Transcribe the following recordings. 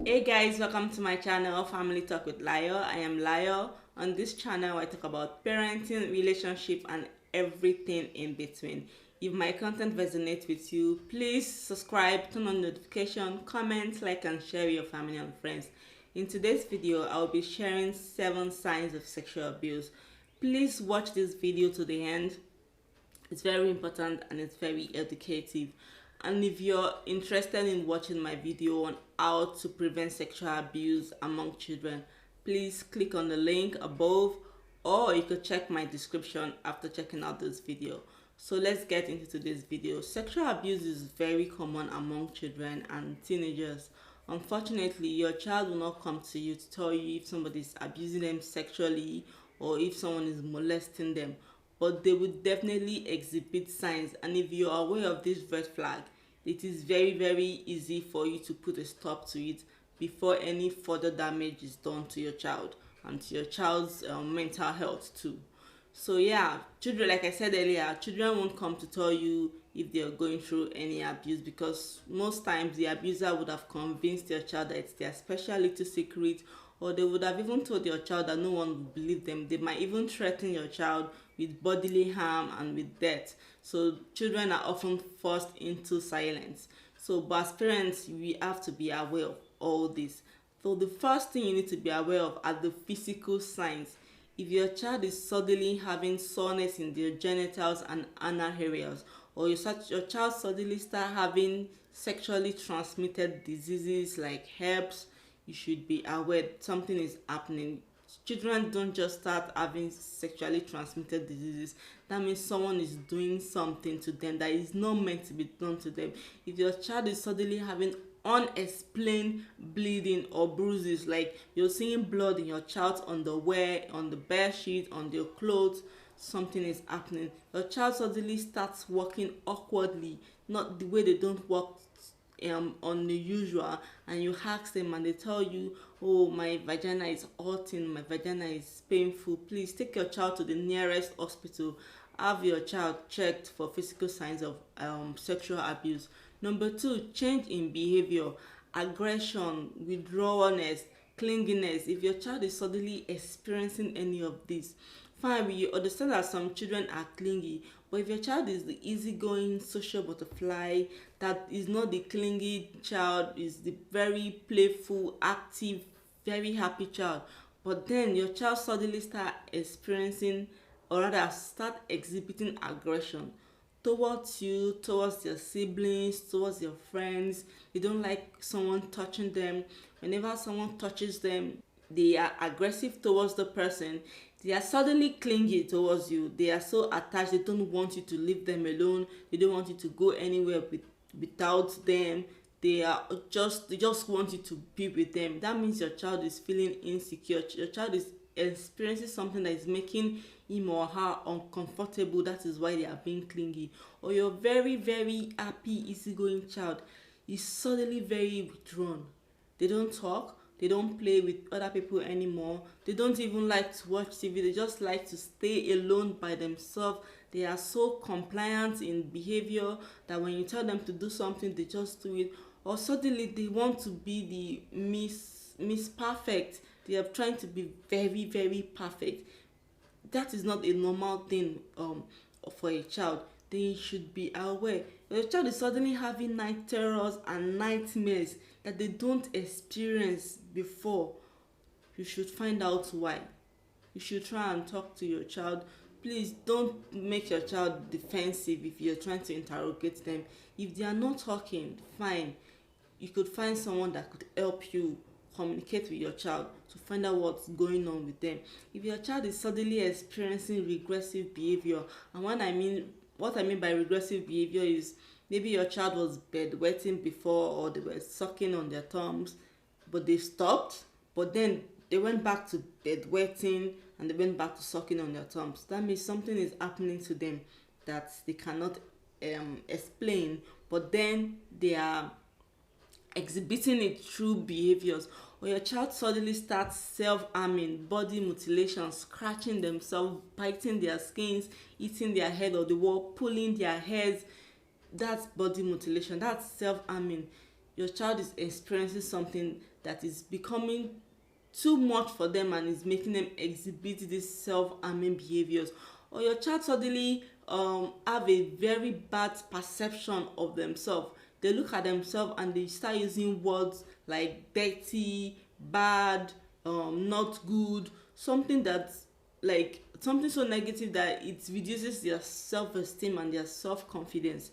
Hey guys, welcome to my channel Family Talk with Layoh. I am Layoh. On this channel I talk about parenting, relationship and everything in between. If my content resonates with you, please subscribe, turn on notification, comment, like and share with your family and friends. In today's video, I will be sharing 7 signs of sexual abuse. Please watch this video to the end. It's very important and it's very educative. And if you're interested in watching my video on how to prevent sexual abuse among children, please click on the link above, or you could check my description after checking out this video. So let's get into today's video. Sexual abuse is very common among children and teenagers. Unfortunately, your child will not come to you to tell you if somebody is abusing them sexually or if someone is molesting them, but they will definitely exhibit signs. And if you are aware of this red flag, it is very easy for you to put a stop to it before any further damage is done to your child and to your child's mental health too. So yeah, children, like I said earlier, children won't come to tell you if they are going through any abuse, because most times the abuser would have convinced your child that it's their special little secret, or they would have even told your child that no one would believe them. They might even threaten your child with bodily harm and with death. So children are often forced into silence. So but as parents, we have to be aware of all this. So the first thing you need to be aware of are the physical signs. If your child is suddenly having soreness in their genitals and anal areas, or your child suddenly start having sexually transmitted diseases like herpes, you should be aware something is happening. Children don't just start having sexually transmitted diseases. That means someone is doing something to them that is not meant to be done to them. If your child is suddenly having unexplained bleeding or bruises, like you're seeing blood in your child's underwear, on the bed sheet, on their clothes, something is happening. Your child suddenly starts walking awkwardly, not the way they don't walk on the usual, and you ask them and they tell you, oh, my vagina is hurting, my vagina is painful, please take your child to the nearest hospital. Have your child checked for physical signs of sexual abuse. Number 2, change in behavior, aggression, withdrawalness, clinginess. If your child is suddenly experiencing any of this, fine, you understand that some children are clingy, but if your child is the easygoing social butterfly, that is not the clingy child, is the very playful, active, very happy child, but then your child suddenly start experiencing, or rather start exhibiting aggression towards you, towards your siblings, towards your friends. They don't like someone touching them. Whenever someone touches them, they are aggressive towards the person. They are suddenly clingy towards you. They are so attached. They don't want you to leave them alone. They don't want you to go anywhere without them. They just want you to be with them. That means your child is feeling insecure. Your child is experiencing something that is making him or her uncomfortable. That is why they are being clingy. Or your very happy, easygoing child is suddenly very withdrawn. They don't talk, they don't play with other people anymore, they don't even like to watch TV, they just like to stay alone by themselves. They are so compliant in behavior that when you tell them to do something, they just do it. Or suddenly they want to be the miss perfect. They are trying to be very perfect. That is not a normal thing for a child. They should be aware. Your child is suddenly having night terrors and nightmares that they don't experience before. You should find out why. You should try and talk to your child. Please don't make your child defensive if you're trying to interrogate them. If they are not talking, fine. You could find someone that could help you communicate with your child to find out what's going on with them. If your child is suddenly experiencing regressive behavior, and what I mean by regressive behavior is maybe your child was bedwetting before, or they were sucking on their thumbs, but they stopped, but then they went back to bedwetting and they went back to sucking on their thumbs. That means something is happening to them that they cannot explain, but then they are exhibiting it through behaviors. Or your child suddenly starts self-harming, body mutilation, scratching themselves, biting their skins, eating their head or the wall, pulling their hairs. That's body mutilation, that's self-harming. Your child is experiencing something that is becoming too much for them and is making them exhibit these self-harming behaviors, or your child suddenly have a very bad perception of themselves. They look at themselves and they start using words like dirty, bad, not good, something that's like something so negative that it reduces their self-esteem and their self-confidence.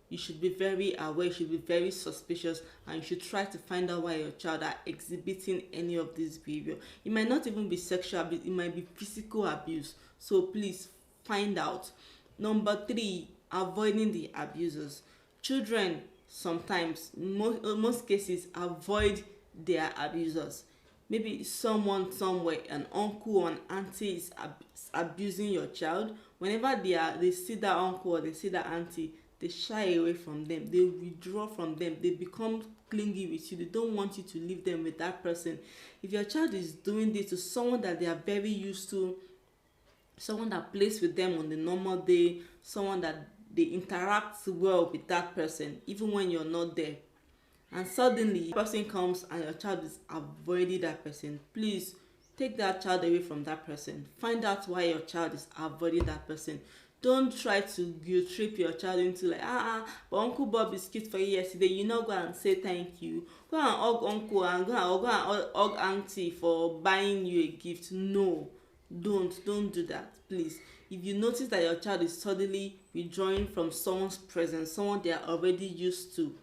You should be very aware, you should be very suspicious, and you should try to find out why your child are exhibiting any of this behavior. It might not even be sexual abuse, it might be physical abuse. So please find out. Number 3, avoiding the abusers. Children sometimes, most cases, avoid their abusers. Maybe someone somewhere, an uncle or an auntie is abusing your child. Whenever they see that uncle or they see that auntie, they shy away from them, they withdraw from them, they become clingy with you, they don't want you to leave them with that person. If your child is doing this to someone that they are very used to, someone that plays with them on the normal day, someone that they interact well with that person even when you're not there, and suddenly the person comes and your child is avoiding that person, please take that child away from that person. Find out why your child is avoiding that person. Don't try to guilt trip your child into like, but Uncle Bob is cute for you yesterday, you know, go and say thank you, go and hug uncle and go and hug auntie for buying you a gift. No, don't do that, please. If you notice that your child is suddenly withdrawing from someone's presence, someone they are already used to,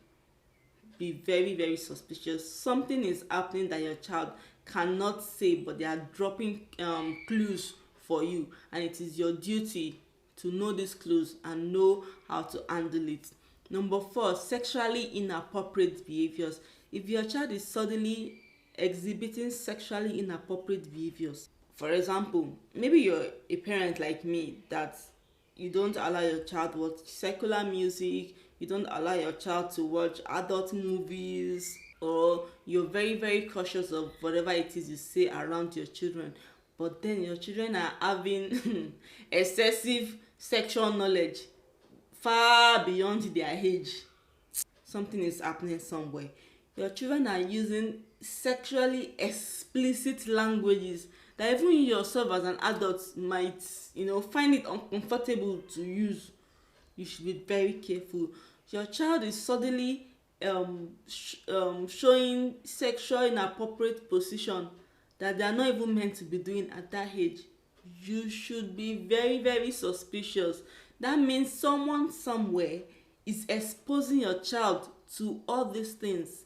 be very, very suspicious. Something is happening that your child cannot say, but they are dropping clues for you, and it is your duty to know these clues and know how to handle it. Number 4, sexually inappropriate behaviors. If your child is suddenly exhibiting sexually inappropriate behaviors, for example, maybe you're a parent like me that you don't allow your child to watch secular music, you don't allow your child to watch adult movies, or you're very, very cautious of whatever it is you say around your children, but then your children are having excessive sexual knowledge far beyond their age. Something is happening somewhere. Your children are using sexually explicit languages that even you yourself as an adult might, find it uncomfortable to use. You should be very careful. Your child is suddenly showing sexual inappropriate position that they are not even meant to be doing at that age. You should be very, very suspicious. That means someone somewhere is exposing your child to all these things.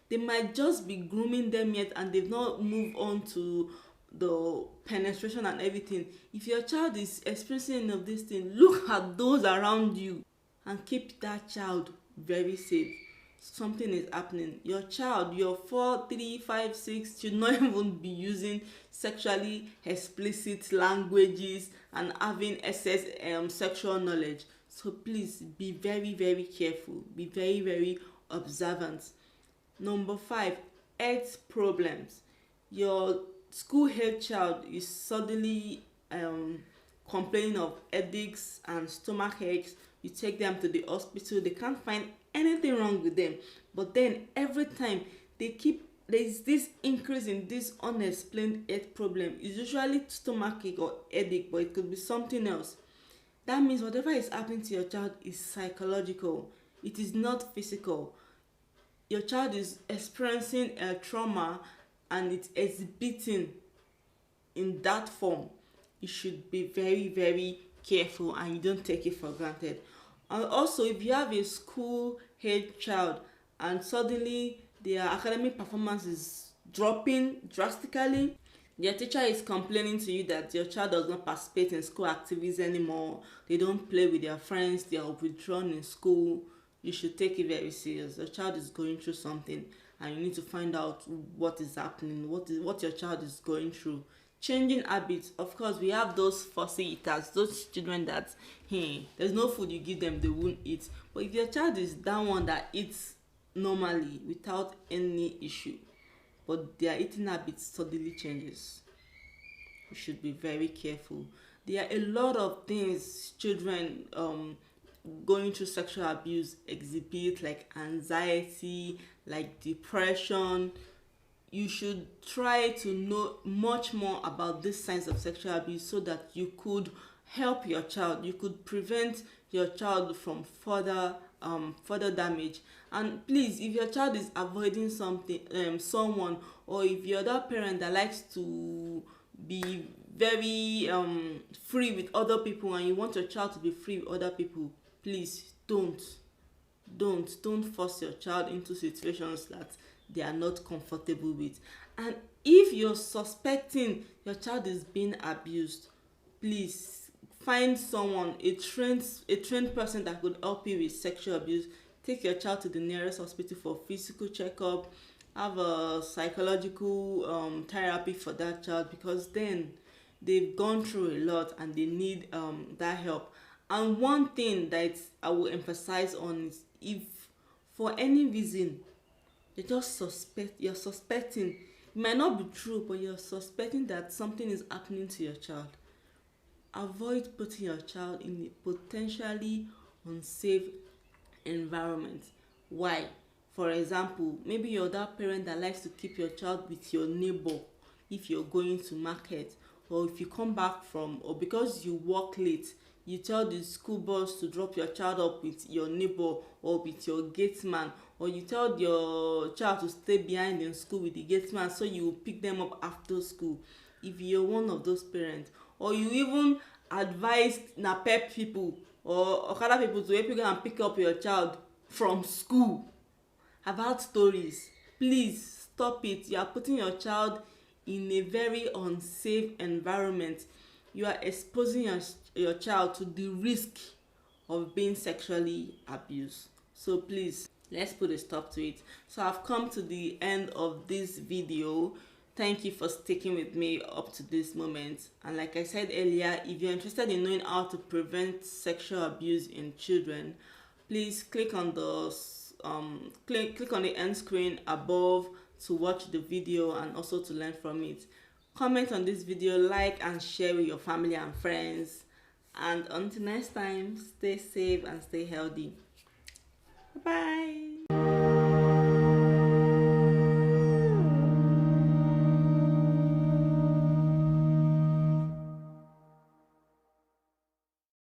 They might just be grooming them yet and they've not moved on to the penetration and everything. If your child is experiencing any of these things, look at those around you and keep that child very safe. Something is happening. Your child, your 4, 3, 5, 6 should not even be using sexually explicit languages and having excess sexual knowledge. So please be very, very careful. Be very, very observant. Number 5, health problems. Your school health child is suddenly complaining of headaches and stomach aches. You take them to the hospital, they can't find anything wrong with them, but then every time there's this increase in this unexplained health problem. It's usually stomach ache or headache, but it could be something else. That means whatever is happening to your child is psychological, it is not physical. Your child is experiencing a trauma and it's exhibiting in that form. You should be very, very careful and you don't take it for granted. And also, if you have a school head child and suddenly their academic performance is dropping drastically, their teacher is complaining to you that your child does not participate in school activities anymore, they don't play with their friends, they are withdrawn in school, you should take it very serious. Your child is going through something and you need to find out what is happening, what your child is going through. Changing habits. Of course, we have those fussy eaters, those children that there's no food you give them they won't eat. But if your child is that one that eats normally without any issue, but their eating habits suddenly changes, you should be very careful. There are a lot of things children going through sexual abuse exhibit, like anxiety, like depression. you should try to know much more about these signs of sexual abuse so that you could help your child, you could prevent your child from further damage. And please, if your child is avoiding someone, or if you're that parent that likes to be very free with other people and you want your child to be free with other people, please don't force your child into situations that they are not comfortable with. And if you're suspecting your child is being abused, please find someone, a trained person that could help you with sexual abuse. Take your child to the nearest hospital for physical checkup, have a psychological therapy for that child, because then they've gone through a lot and they need that help. And one thing that I will emphasize on is, if for any reason you're suspecting, it might not be true, but you're suspecting that something is happening to your child, avoid putting your child in a potentially unsafe environment. Why? For example, maybe you're that parent that likes to keep your child with your neighbor if you're going to market, or if you come back from, or because you work late, you tell the school bus to drop your child up with your neighbor or with your gate man, or you tell your child to stay behind in school with the gate man so you will pick them up after school. If you're one of those parents, or you even advise napep people or okada people to help you go and pick up your child from school, about stories, please stop it. You are putting your child in a very unsafe environment. You are exposing your child to the risk of being sexually abused. So please, let's put a stop to it. So I've come to the end of this video. Thank you for sticking with me up to this moment. And like I said earlier, if you're interested in knowing how to prevent sexual abuse in children, please click on the click on the end screen above to watch the video and also to learn from it. Comment on this video, like and share with your family and friends. And until next time, stay safe and stay healthy. Bye.